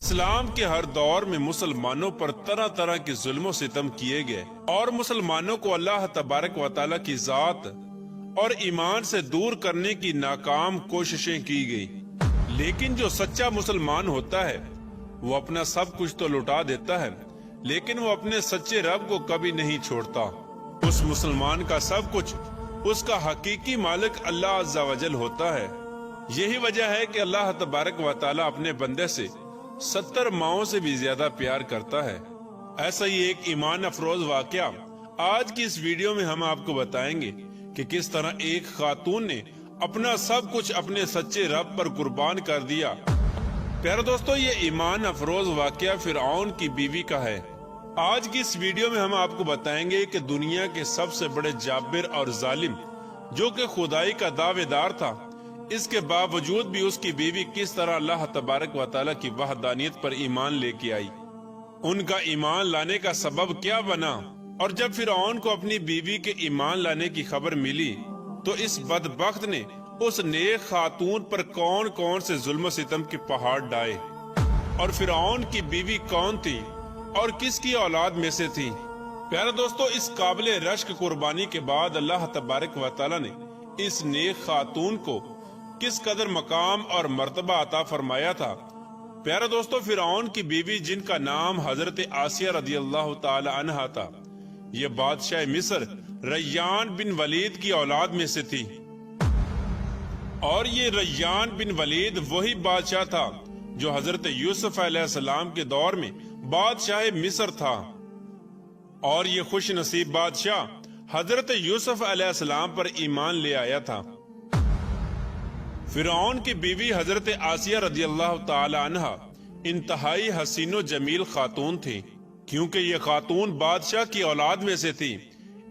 اسلام کے ہر دور میں مسلمانوں پر طرح طرح کے ظلم و ستم کیے گئے اور مسلمانوں کو اللہ تبارک و تعالیٰ کی ذات اور ایمان سے دور کرنے کی ناکام کوششیں کی گئی، لیکن جو سچا مسلمان ہوتا ہے وہ اپنا سب کچھ تو لٹا دیتا ہے، لیکن وہ اپنے سچے رب کو کبھی نہیں چھوڑتا۔ اس مسلمان کا سب کچھ اس کا حقیقی مالک اللہ عز و جل ہوتا ہے۔ یہی وجہ ہے کہ اللہ تبارک و تعالیٰ اپنے بندے سے 70 ماؤں سے بھی زیادہ پیار کرتا ہے۔ ایسا ہی ایک ایمان افروز واقعہ آج کی اس ویڈیو میں ہم آپ کو بتائیں گے کہ کس طرح ایک خاتون نے اپنا سب کچھ اپنے سچے رب پر قربان کر دیا۔ پیارے دوستو، یہ ایمان افروز واقعہ فرعون کی بیوی کا ہے۔ آج کی اس ویڈیو میں ہم آپ کو بتائیں گے کہ دنیا کے سب سے بڑے جابر اور ظالم جو کہ خدائی کا دعوے دار تھا، اس کے باوجود بھی اس کی بیوی کس طرح اللہ تبارک و تعالیٰ کی وحدانیت پر ایمان لے کے آئی۔ ان کا ایمان لانے کا سبب کیا بنا، اور جب فرعون کو اپنی بیوی کے ایمان لانے کی خبر ملی تو اس بدبخت نے اس نیک خاتون پر کون کون سے ظلم و ستم کے پہاڑ ڈائے، اور فرعون کی بیوی کون تھی اور کس کی اولاد میں سے تھی۔ پیارے دوستو، اس قابل رشک قربانی کے بعد اللہ تبارک و تعالیٰ نے اس نیک خاتون کو کس قدر مقام اور مرتبہ عطا فرمایا تھا۔ پیارے دوستو، فرعون کی بیوی جن کا نام حضرت آسیہ رضی اللہ تعالی عنہا تھا، یہ بادشاہ مصر ریان بن ولید کی اولاد میں سے تھی، اور یہ ریان بن ولید وہی بادشاہ تھا جو حضرت یوسف علیہ السلام کے دور میں بادشاہ مصر تھا، اور یہ خوش نصیب بادشاہ حضرت یوسف علیہ السلام پر ایمان لے آیا تھا۔ فرعون کی بیوی حضرت آسیہ رضی اللہ تعالی عنہا انتہائی حسین و جمیل خاتون تھی، کیونکہ یہ خاتون بادشاہ کی اولاد میں سے تھی،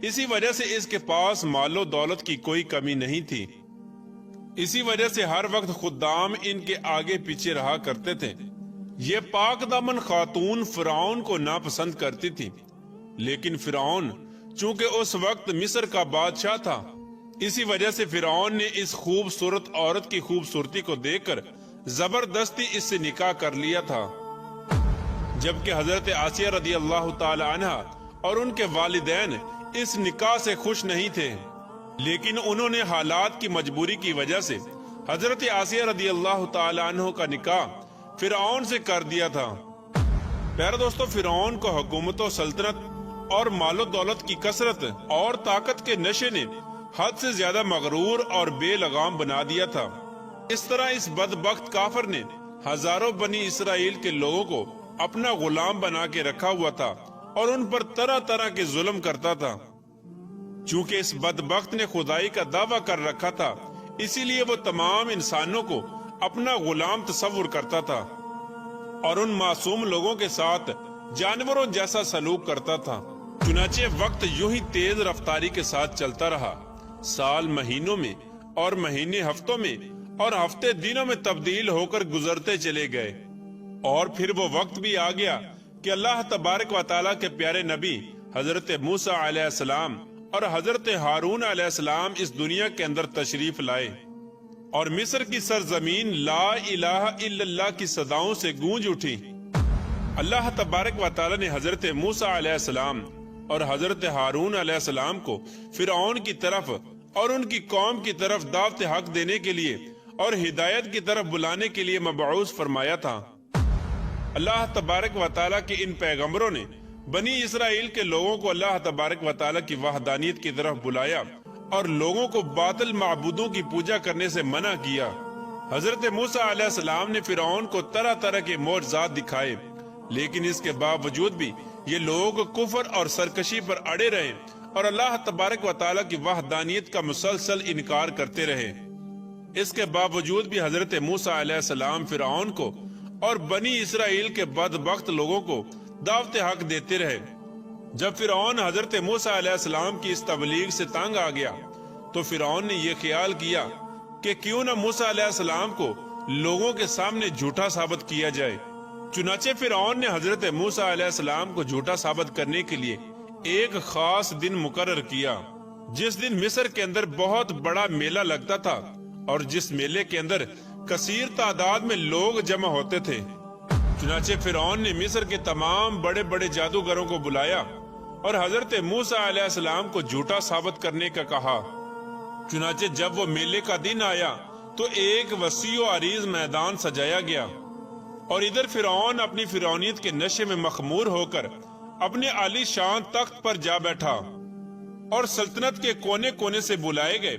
اسی وجہ سے اس کے پاس مال و دولت کی کوئی کمی نہیں تھی۔ اسی وجہ سے ہر وقت خدام ان کے آگے پیچھے رہا کرتے تھے۔ یہ پاک دامن خاتون فرعون کو ناپسند کرتی تھی، لیکن فرعون چونکہ اس وقت مصر کا بادشاہ تھا، اسی وجہ سے فرعون نے اس خوبصورت عورت کی خوبصورتی کو دیکھ کر زبردستی اس سے نکاح کر لیا تھا، جبکہ حضرت آسیہ رضی اللہ تعالی عنہا اور ان کے والدین اس نکاح سے خوش نہیں تھے، لیکن انہوں نے حالات کی مجبوری کی وجہ سے حضرت آسیہ رضی اللہ تعالی عنہ کا نکاح فرعون سے کر دیا تھا۔ پیارے دوستو، فرعون کو حکومت و سلطنت اور مال و دولت کی کثرت اور طاقت کے نشے نے حد سے زیادہ مغرور اور بے لگام بنا دیا تھا۔ اس طرح اس بدبخت کافر نے ہزاروں بنی اسرائیل کے لوگوں کو اپنا غلام بنا کے رکھا ہوا تھا اور ان پر طرح طرح کے ظلم کرتا تھا۔ چونکہ اس بدبخت نے خدائی کا دعویٰ کر رکھا تھا، اسی لیے وہ تمام انسانوں کو اپنا غلام تصور کرتا تھا اور ان معصوم لوگوں کے ساتھ جانوروں جیسا سلوک کرتا تھا۔ چنانچہ وقت یوں ہی تیز رفتاری کے ساتھ چلتا رہا، سال مہینوں میں اور مہینے ہفتوں میں اور ہفتے دنوں میں تبدیل ہو کر گزرتے چلے گئے، اور پھر وہ وقت بھی آ گیا کہ اللہ تبارک و تعالیٰ کے پیارے نبی حضرت موسیٰ علیہ السلام اور حضرت ہارون علیہ السلام اس دنیا کے اندر تشریف لائے، اور مصر کی سرزمین لا الہ الا اللہ کی صداؤں سے گونج اٹھی۔ اللہ تبارک و تعالیٰ نے حضرت موسیٰ علیہ السلام اور حضرت ہارون علیہ السلام کو فرعون کی طرف اور ان کی قوم کی طرف دعوت حق دینے کے لیے اور ہدایت کی طرف بلانے کے لیے مبعوث فرمایا تھا۔ اللہ تبارک و تعالیٰ کے ان پیغمبروں نے بنی اسرائیل کے لوگوں کو اللہ تبارک و تعالیٰ کی وحدانیت کی طرف بلایا اور لوگوں کو باطل معبودوں کی پوجا کرنے سے منع کیا۔ حضرت موسیٰ علیہ السلام نے فرعون کو طرح طرح کے معجزات دکھائے، لیکن اس کے باوجود بھی یہ لوگ کفر اور سرکشی پر اڑے رہے اور اللہ تبارک و تعالیٰ کی وحدانیت کا مسلسل انکار کرتے رہے۔ اس کے باوجود بھی حضرت موسیٰ علیہ السلام فرعون کو اور بنی اسرائیل کے بدبخت لوگوں کو دعوت حق دیتے رہے۔ جب فرعون حضرت موسیٰ علیہ السلام کی اس تبلیغ سے تنگ آ گیا تو فرعون نے یہ خیال کیا کہ کیوں نہ موسیٰ علیہ السلام کو لوگوں کے سامنے جھوٹا ثابت کیا جائے۔ چنانچہ فرعون نے حضرت موسیٰ علیہ السلام کو جھوٹا ثابت کرنے کے لیے ایک خاص دن مقرر کیا، جس دن مصر کے اندر بہت بڑا میلہ لگتا تھا اور جس میلے کے اندر کثیر تعداد میں لوگ جمع ہوتے تھے۔ چنانچہ فرعون نے مصر کے تمام بڑے بڑے جادوگروں کو بلایا اور حضرت موسیٰ علیہ السلام کو جھوٹا ثابت کرنے کا کہا۔ چنانچہ جب وہ میلے کا دن آیا تو ایک وسیع و عریض میدان سجایا گیا، اور ادھر فرعون اپنی فرعونیت کے نشے میں مخمور ہو کر اپنے عالی شان تخت پر جا بیٹھا، اور سلطنت کے کونے کونے سے بلائے گئے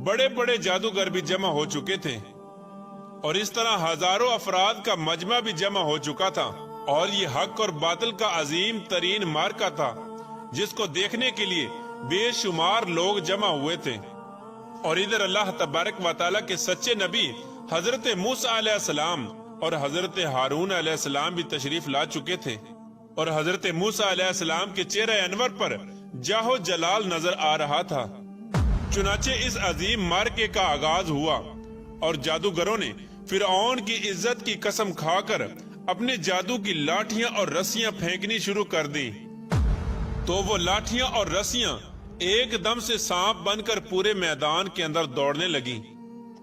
بڑے بڑے جادوگر بھی جمع ہو چکے تھے، اور اس طرح ہزاروں افراد کا مجمع بھی جمع ہو چکا تھا، اور یہ حق اور باطل کا عظیم ترین معرکہ تھا جس کو دیکھنے کے لیے بے شمار لوگ جمع ہوئے تھے۔ اور ادھر اللہ تبارک و تعالیٰ کے سچے نبی حضرت موسیٰ علیہ السلام اور حضرت ہارون علیہ السلام بھی تشریف لا چکے تھے، اور حضرت موسیٰ علیہ السلام کے چہرہ انور پر جاہ جلال نظر آ رہا تھا۔ چنانچہ اس عظیم معرکے کا آغاز ہوا، اور جادوگروں نے فرعون کی عزت کی قسم کھا کر اپنے جادو کی لاٹھیاں اور رسیاں پھینکنی شروع کر دی، تو وہ لاٹھیاں اور رسیاں ایک دم سے سانپ بن کر پورے میدان کے اندر دوڑنے لگی۔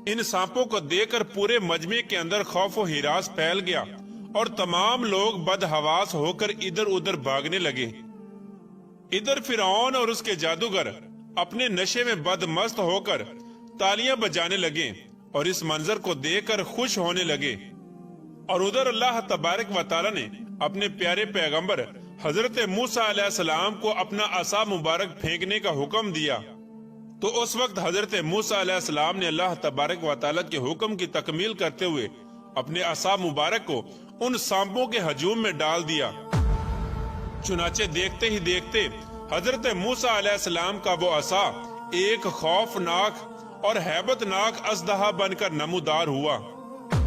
ان سانپوں کو دیکھ کر پورے مجمع کے اندر خوف و ہراس پھیل گیا، اور تمام لوگ بدحواس ہو کر ادھر ادھر بھاگنے لگے۔ ادھر فرعون اور اس کے جادوگر اپنے نشے میں بدمست ہو کر تالیاں بجانے لگے اور اس منظر کو دیکھ کر خوش ہونے لگے، اور ادھر اللہ تبارک و تعالیٰ نے اپنے پیارے پیغمبر حضرت موسیٰ علیہ السلام کو اپنا عصا مبارک پھینکنے کا حکم دیا، تو اس وقت حضرت موسیٰ علیہ السلام نے اللہ تبارک و تعالیٰ کے حکم کی تکمیل کرتے ہوئے اپنے عصا مبارک کو ان سانپوں کے ہجوم میں ڈال دیا۔ چنانچہ دیکھتے ہی دیکھتے حضرت موسیٰ علیہ السلام کا وہ عصا ایک خوفناک اور ہیبت ناک اژدہا بن کر نمودار ہوا،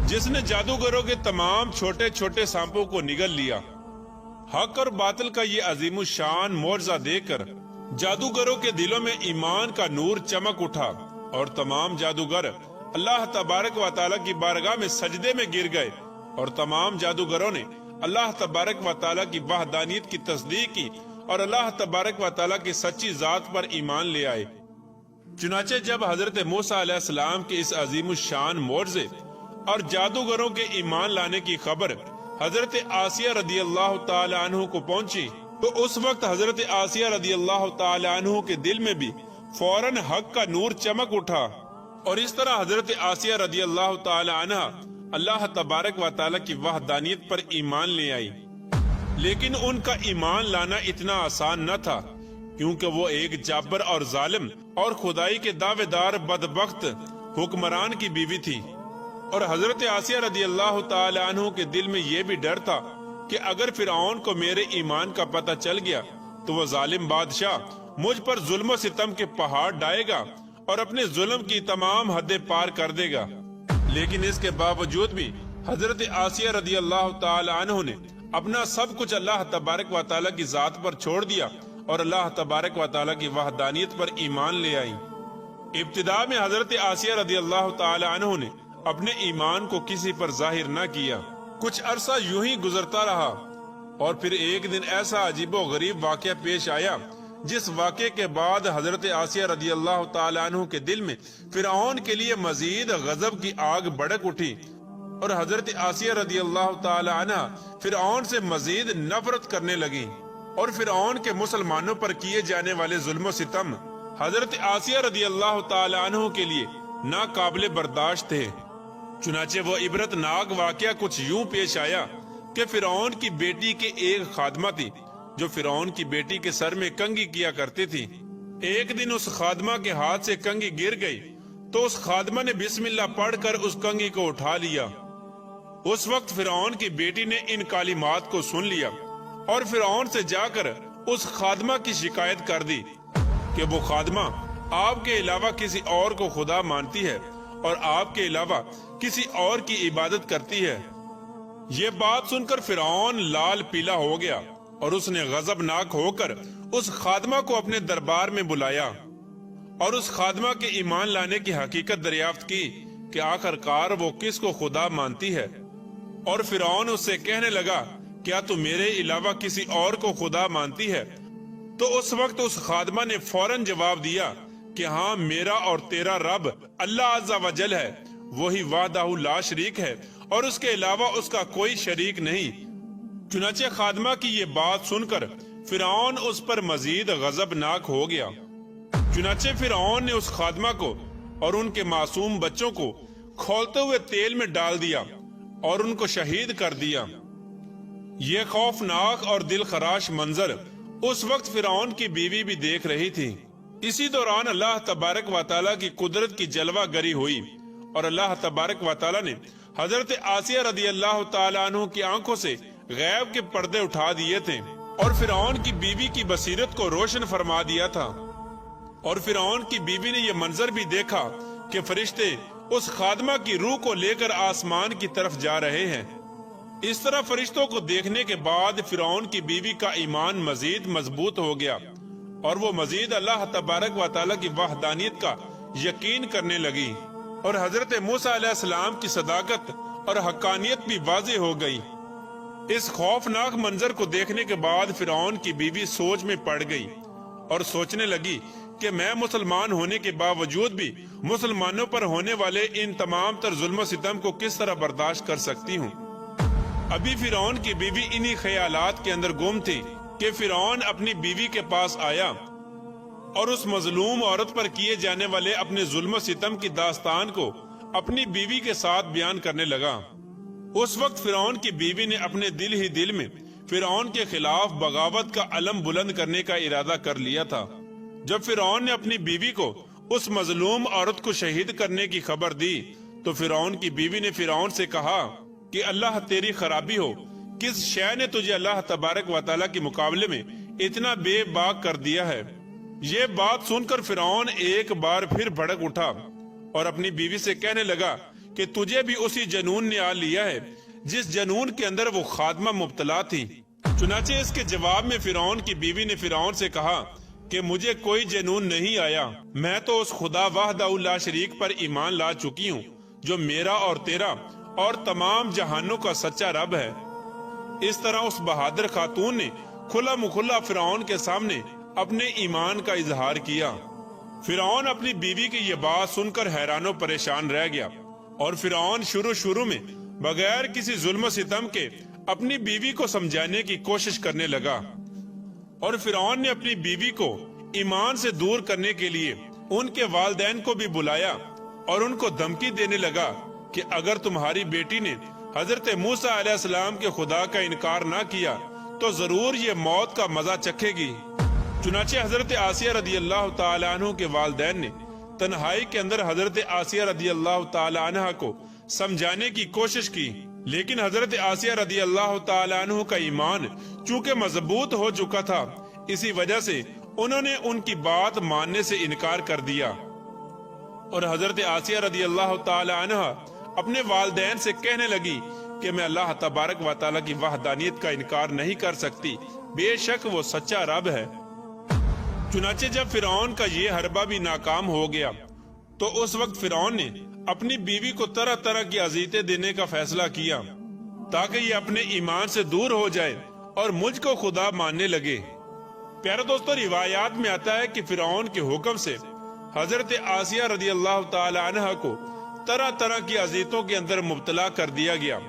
جس نے جادوگروں کے تمام چھوٹے چھوٹے سانپوں کو نگل لیا۔ حق اور باطل کا یہ عظیم الشان معجزہ دیکھ کر جادوگروں کے دلوں میں ایمان کا نور چمک اٹھا، اور تمام جادوگر اللہ تبارک و تعالیٰ کی بارگاہ میں سجدے میں گر گئے، اور تمام جادوگروں نے اللہ تبارک و تعالیٰ کی وحدانیت کی تصدیق کی اور اللہ تبارک و تعالیٰ کی سچی ذات پر ایمان لے آئے۔ چنانچہ جب حضرت موسیٰ علیہ السلام کے اس عظیم الشان معجزے اور جادوگروں کے ایمان لانے کی خبر حضرت آسیہ رضی اللہ تعالی عنہ کو پہنچی، تو اس وقت حضرت آسیہ رضی اللہ تعالی عنہ کے دل میں بھی فوراً حق کا نور چمک اٹھا، اور اس طرح حضرت آسیہ رضی اللہ تعالی عنہ اللہ تبارک و تعالی کی وحدانیت پر ایمان لے آئی۔ لیکن ان کا ایمان لانا اتنا آسان نہ تھا، کیونکہ وہ ایک جابر اور ظالم اور خدائی کے دعوے دار بدبخت حکمران کی بیوی تھی، اور حضرت آسیہ رضی اللہ تعالی عنہ کے دل میں یہ بھی ڈر تھا کہ اگر فرعون کو میرے ایمان کا پتہ چل گیا تو وہ ظالم بادشاہ مجھ پر ظلم و ستم کے پہاڑ ڈائے گا اور اپنے ظلم کی تمام حدیں پار کر دے گا۔ لیکن اس کے باوجود بھی حضرت آسیہ رضی اللہ تعالی عنہ نے اپنا سب کچھ اللہ تبارک و تعالیٰ کی ذات پر چھوڑ دیا اور اللہ تبارک و تعالیٰ کی وحدانیت پر ایمان لے آئی۔ ابتدا میں حضرت آسیہ رضی اللہ تعالی عنہ نے اپنے ایمان کو کسی پر ظاہر نہ کیا، کچھ عرصہ یوں ہی گزرتا رہا، اور پھر ایک دن ایسا عجیب و غریب واقعہ پیش آیا جس واقعے کے بعد حضرت آسیہ رضی اللہ تعالی عنہ کے دل میں فرعون کے لیے مزید غضب کی آگ بھڑک اٹھی، اور حضرت آسیہ رضی اللہ تعالی عنہ فرعون سے مزید نفرت کرنے لگی، اور فرعون کے مسلمانوں پر کیے جانے والے ظلم و ستم حضرت آسیہ رضی اللہ تعالی عنہ کے لیے ناقابل برداشت تھے۔ چنانچہ وہ عبرت ناک واقعہ کچھ یوں پیش آیا کہ فرعون کی بیٹی کے ایک خادمہ تھی جو فرعون کی بیٹی کے سر میں کنگھی کیا کرتی تھی۔ ایک دن اس خادمہ کے ہاتھ سے کنگھی گر گئی تو اس خادمہ نے بسم اللہ پڑھ کر اس کنگھی کو اٹھا لیا۔ اس وقت فرعون کی بیٹی نے ان کلمات کو سن لیا اور فرعون سے جا کر اس خادمہ کی شکایت کر دی کہ وہ خادمہ آپ کے علاوہ کسی اور کو خدا مانتی ہے اور آپ کے علاوہ کسی اور کی عبادت کرتی ہے۔ یہ بات سن کر فرعون لال پیلا ہو گیا اور اس نے غضبناک ہو کر اس خادمہ کو اپنے دربار میں بلایا اور اس خادمہ کے ایمان لانے کی حقیقت دریافت کی کہ آخر کار وہ کس کو خدا مانتی ہے، اور فرعون اس سے کہنے لگا کیا تو میرے علاوہ کسی اور کو خدا مانتی ہے؟ تو اس وقت اس خادمہ نے فوراً جواب دیا کہ ہاں، میرا اور تیرا رب اللہ عز و جل ہے، وہی وحدہ لا شریک ہے اور اس کے علاوہ اس کا کوئی شریک نہیں۔ چنانچہ خادمہ کی یہ بات سن کر فرعون اس پر مزید غضبناک ہو گیا۔ چنانچہ فرعون نے اس خادمہ کو اور ان کے معصوم بچوں کو کھولتے ہوئے تیل میں ڈال دیا اور ان کو شہید کر دیا۔ یہ خوفناک اور دل خراش منظر اس وقت فرعون کی بیوی بھی دیکھ رہی تھی۔ اسی دوران اللہ تبارک و تعالیٰ کی قدرت کی جلوہ گری ہوئی اور اللہ تبارک و تعالیٰ نے حضرت آسیہ رضی اللہ تعالیٰ عنہ کی آنکھوں سے غیب کے پردے اٹھا دیے تھے اور فرعون کی بیوی کی بصیرت کو روشن فرما دیا تھا۔ اور فرعون کی بیوی نے یہ منظر بھی دیکھا کہ فرشتے اس خادمہ کی روح کو لے کر آسمان کی طرف جا رہے ہیں۔ اس طرح فرشتوں کو دیکھنے کے بعد فرعون کی بیوی کا ایمان مزید مضبوط ہو گیا اور وہ مزید اللہ تبارک و تعالیٰ کی وحدانیت کا یقین کرنے لگی، اور حضرت موسیٰ علیہ السلام کی صداقت اور حقانیت بھی واضح ہو گئی۔ اس خوفناک منظر کو دیکھنے کے بعد فرعون کی بیوی سوچ میں پڑ گئی اور سوچنے لگی کہ میں مسلمان ہونے کے باوجود بھی مسلمانوں پر ہونے والے ان تمام تر ظلم و ستم کو کس طرح برداشت کر سکتی ہوں۔ ابھی فرعون کی بیوی انہی خیالات کے اندر گم تھی کہ فرعون اپنی بیوی کے پاس آیا اور اس مظلوم عورت پر کیے جانے والے اپنے ظلم و ستم کی داستان کو اپنی بیوی کے ساتھ بیان کرنے لگا۔ اس وقت فرعون کی بیوی نے اپنے دل ہی دل میں فرعون کے خلاف بغاوت کا علم بلند کرنے کا ارادہ کر لیا تھا۔ جب فرعون نے اپنی بیوی کو اس مظلوم عورت کو شہید کرنے کی خبر دی تو فرعون کی بیوی نے فرعون سے کہا کہ اللہ تیری خرابی ہو، کس شے نے تجھے اللہ تبارک و تعالیٰ کے مقابلے میں اتنا بے باک کر دیا ہے؟ یہ بات سن کر فرعون ایک بار پھر بھڑک اٹھا اور اپنی بیوی سے کہنے لگا کہ تجھے بھی اسی جنون نے آ لیا ہے جس جنون کے اندر وہ خادمہ مبتلا تھی۔ چنانچہ اس کے جواب میں فرعون کی بیوی نے فرعون سے کہا کہ مجھے کوئی جنون نہیں آیا، میں تو اس خدا وحدہ لا شریک پر ایمان لا چکی ہوں جو میرا اور تیرا اور تمام جہانوں کا سچا رب ہے۔ اس طرح اس بہادر خاتون نے کھلا مکھلا فرعون کے سامنے اپنے ایمان کا اظہار کیا۔ فرعون اپنی بیوی کی یہ بات سن کر حیران و پریشان رہ گیا اور فرعون شروع میں بغیر کسی ظلم و ستم کے اپنی بیوی کو سمجھانے کی کوشش کرنے لگا، اور فرعون نے اپنی بیوی کو ایمان سے دور کرنے کے لیے ان کے والدین کو بھی بلایا اور ان کو دھمکی دینے لگا کہ اگر تمہاری بیٹی نے حضرت موسیٰ علیہ السلام کے خدا کا انکار نہ کیا تو ضرور یہ موت کا مزہ چکھے گی۔ چنانچہ حضرت آسیہ رضی اللہ تعالیٰ عنہ کے والدین نے تنہائی کے اندر حضرت آسیہ رضی اللہ تعالیٰ عنہ کو سمجھانے کی کوشش کی، لیکن حضرت آسیہ رضی اللہ تعالیٰ عنہ کا ایمان چونکہ مضبوط ہو چکا تھا، اسی وجہ سے انہوں نے ان کی بات ماننے سے انکار کر دیا، اور حضرت آسیہ رضی اللہ تعالیٰ عنہ اپنے والدین سے کہنے لگی کہ میں اللہ تبارک و تعالیٰ کی وحدانیت کا انکار نہیں کر سکتی، بے شک وہ سچا رب ہے۔ چنانچہ جب فرعون کا یہ حربہ بھی ناکام ہو گیا تو اس وقت فرعون نے اپنی بیوی کو طرح طرح کی اذیتیں دینے کا فیصلہ کیا تاکہ یہ اپنے ایمان سے دور ہو جائے اور مجھ کو خدا ماننے لگے۔ پیارے دوستو، روایات میں آتا ہے کہ فرعون کے حکم سے حضرت آسیہ رضی اللہ تعالی عنہ کو طرح طرح کی اذیتوں کے اندر مبتلا کر دیا گیا،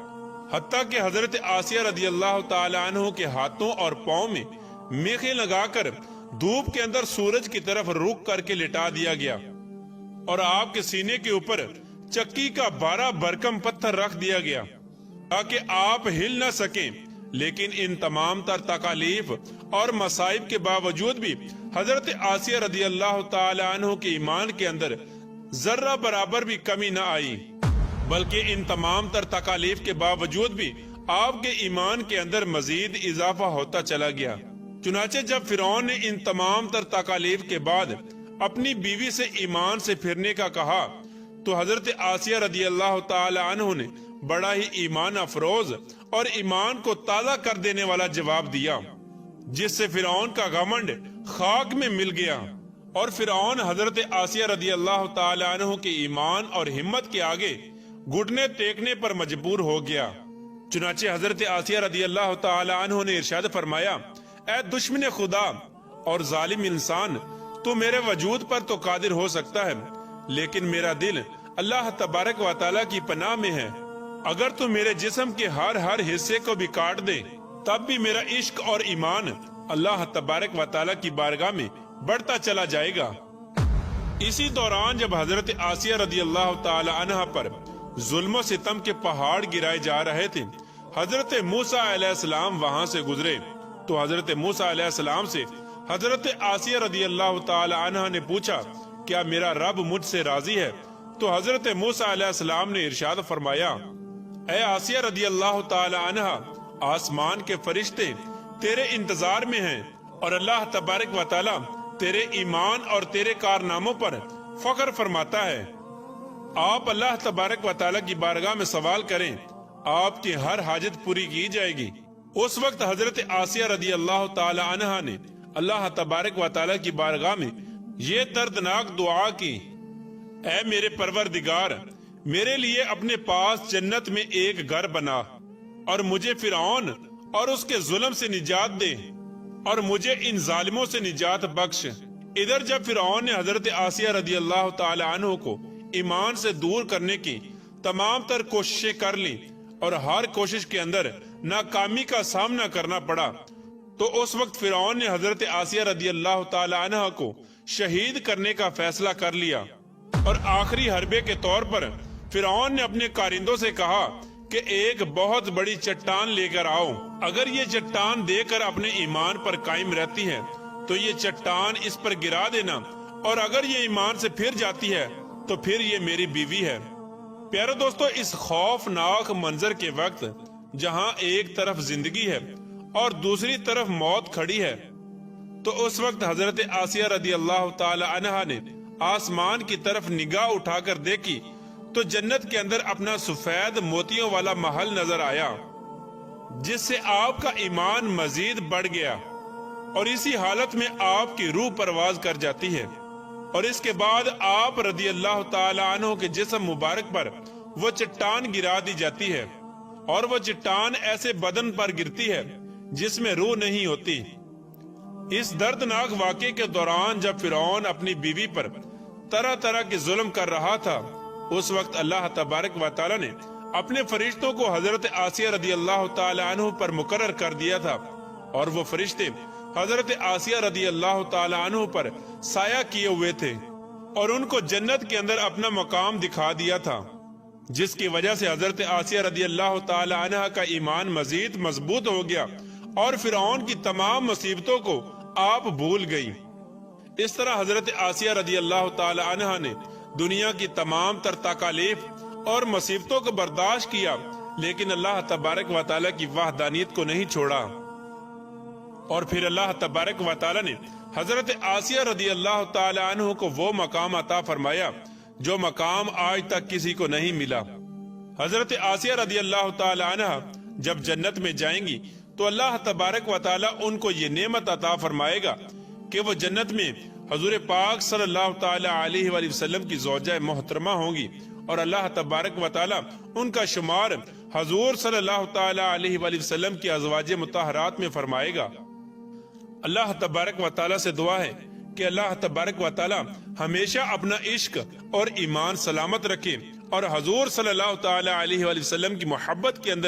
حتیٰ کہ حضرت آسیہ رضی اللہ تعالی عنہ کے ہاتھوں اور پاؤں میں میخیں لگا کر دھوپ کے اندر سورج کی طرف رخ کر کے لٹا دیا گیا، اور آپ کے سینے کے اوپر چکی کا 12 بھرکم پتھر رکھ دیا گیا تاکہ آپ ہل نہ سکیں۔ لیکن ان تمام تر تکالیف اور مصائب کے باوجود بھی حضرت آسیہ رضی اللہ تعالی عنہ کے ایمان کے اندر ذرہ برابر بھی کمی نہ آئی، بلکہ ان تمام تر تکالیف کے باوجود بھی آپ کے ایمان کے اندر مزید اضافہ ہوتا چلا گیا۔ چنانچہ جب فرعون نے ان تمام تر تکالیف کے بعد اپنی بیوی سے ایمان سے پھرنے کا کہا تو حضرت آسیہ رضی اللہ تعالی عنہ نے بڑا ہی ایمان افروز اور ایمان کو تازہ کر دینے والا جواب دیا، جس سے فرعون کا گھمنڈ خاک میں مل گیا، اور فرعون حضرت آسیہ رضی اللہ تعالی عنہ کے ایمان اور ہمت کے آگے گھٹنے ٹیکنے پر مجبور ہو گیا۔ چنانچہ حضرت آسیہ رضی اللہ تعالی عنہ نے ارشاد فرمایا، اے دشمن خدا اور ظالم انسان، تو میرے وجود پر تو قادر ہو سکتا ہے، لیکن میرا دل اللہ تبارک و تعالیٰ کی پناہ میں ہے۔ اگر تو میرے جسم کے ہر حصے کو بھی کاٹ دے تب بھی میرا عشق اور ایمان اللہ تبارک و تعالیٰ کی بارگاہ میں بڑھتا چلا جائے گا۔ اسی دوران جب حضرت آسیہ رضی اللہ تعالی عنہ پر ظلم و ستم کے پہاڑ گرائے جا رہے تھے، حضرت موسیٰ علیہ السلام وہاں سے گزرے تو حضرت موسیٰ علیہ السلام سے حضرت آسیہ رضی اللہ تعالی عنہ نے پوچھا، کیا میرا رب مجھ سے راضی ہے؟ تو حضرت موسیٰ علیہ السلام نے ارشاد فرمایا، اے آسیہ رضی اللہ تعالی عنہ، آسمان کے فرشتے تیرے انتظار میں ہیں اور اللہ تبارک و تعالی تیرے ایمان اور تیرے کارناموں پر فخر فرماتا ہے۔ آپ اللہ تبارک و تعالی کی بارگاہ میں سوال کریں، آپ کی ہر حاجت پوری کی جائے گی۔ اس وقت حضرت آسیہ رضی اللہ تعالی عنہ نے اللہ تبارک و تعالی کی بارگاہ میں یہ دردناک دعا کی، اے میرے پروردگار، میرے لیے اپنے پاس جنت میں ایک گھر بنا اور مجھے فرعون اور اس کے ظلم سے نجات دے اور مجھے ان ظالموں سے نجات بخش۔ ادھر جب فرعون نے حضرت آسیہ رضی اللہ تعالی عنہ کو ایمان سے دور کرنے کی تمام تر کوششیں کر لی اور ہر کوشش کے اندر ناکامی کا سامنا کرنا پڑا، تو اس وقت فرعون نے حضرت آسیہ رضی اللہ تعالی عنہ کو شہید کرنے کا فیصلہ کر لیا، اور آخری حربے کے طور پر فرعون نے اپنے کارندوں سے کہا کہ ایک بہت بڑی چٹان لے کر آؤ، اگر یہ چٹان دے کر اپنے ایمان پر قائم رہتی ہے تو یہ چٹان اس پر گرا دینا، اور اگر یہ ایمان سے پھر جاتی ہے تو پھر یہ میری بیوی ہے۔ پیارے دوستو، اس خوفناک منظر کے وقت جہاں ایک طرف زندگی ہے اور دوسری طرف موت کھڑی ہے، تو اس وقت حضرت آسیہ رضی اللہ تعالی عنہ نے آسمان کی طرف نگاہ اٹھا کر دیکھی تو جنت کے اندر اپنا سفید موتیوں والا محل نظر آیا، جس سے آپ کا ایمان مزید بڑھ گیا، اور اسی حالت میں آپ کی روح پرواز کر جاتی ہے، اور اس کے بعد آپ رضی اللہ تعالی عنہ کے جسم مبارک پر وہ چٹان گرا دی جاتی ہے، اور وہ چٹان ایسے بدن پر گرتی ہے جس میں روح نہیں ہوتی۔ اس دردناک واقعے کے دوران جب فرعون اپنی بیوی پر طرح طرح کے ظلم کر رہا تھا، اس وقت اللہ تبارک و تعالی نے اپنے فرشتوں کو حضرت آسیہ رضی اللہ تعالی عنہ پر مقرر کر دیا تھا، اور وہ فرشتے حضرت آسیہ رضی اللہ تعالی عنہ پر سایہ کیے ہوئے تھے اور ان کو جنت کے اندر اپنا مقام دکھا دیا تھا، جس کی وجہ سے حضرت آسیہ رضی اللہ تعالی عنہ کا ایمان مزید مضبوط ہو گیا اور فرعون کی تمام مصیبتوں کو آپ بھول گئی۔ اس طرح حضرت آسیہ رضی اللہ تعالی عنہ نے دنیا کی تمام تر تکالیف اور مصیبتوں کو برداشت کیا، لیکن اللہ تبارک و تعالی کی وحدانیت کو نہیں چھوڑا، اور پھر اللہ تبارک و تعالی نے حضرت آسیہ رضی اللہ تعالی عنہ کو وہ مقام عطا فرمایا جو مقام آج تک کسی کو نہیں ملا۔ حضرت آسیہ رضی اللہ تعالی عنہ جب جنت میں جائیں گی تو اللہ تبارک و تعالی ان کو یہ نعمت عطا فرمائے گا کہ وہ جنت میں حضور پاک صلی اللہ تعالی علیہ وآلہ وسلم کی زوجہ محترمہ ہوں گی، اور اللہ تبارک و تعالی ان کا شمار حضور صلی اللہ تعالی علیہ وآلہ وسلم کی ازواج مطہرات میں فرمائے گا۔ اللہ تبارک و تعالی سے دعا ہے کہ اللہ تبارک و تعالی ہمیشہ اپنا عشق اور ایمان سلامت رکھے اور حضور صلی اللہ تعالی علیہ وآلہ وسلم کی محبت کے اندر